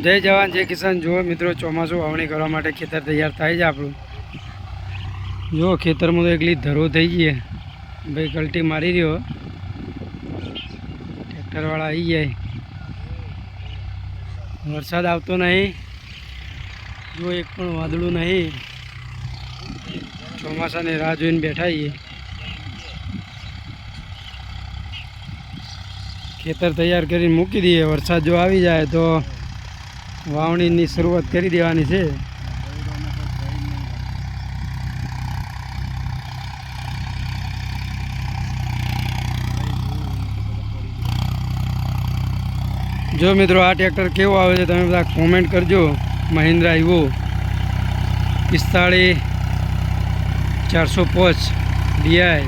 જય જવાન જય કિસાન। જુઓ મિત્રો, ચોમાસું વાવણી કરવા માટે ખેતર તૈયાર થાય છે આપણું। જો ખેતરમાં તો એકલી ધરો થઈ ગઈ, ભાઈ ગલટી મારી રહ્યો, ટ્રેક્ટરવાળા આવી જાય। વરસાદ આવતો નહીં, જો એક પણ વાદળું નહીં, ચોમાસાની રાહ જોઈને બેઠા છીએ। ખેતર તૈયાર કરીને મૂકી દઈએ, વરસાદ જો આવી જાય તો વાવણીની શરૂઆત કરી દેવાની છે। જો મિત્રો, આ ટ્રેક્ટર કેવું આવે છે તમે બધા કોમેન્ટ કરજો। Mahindra Evo 45 405 DI।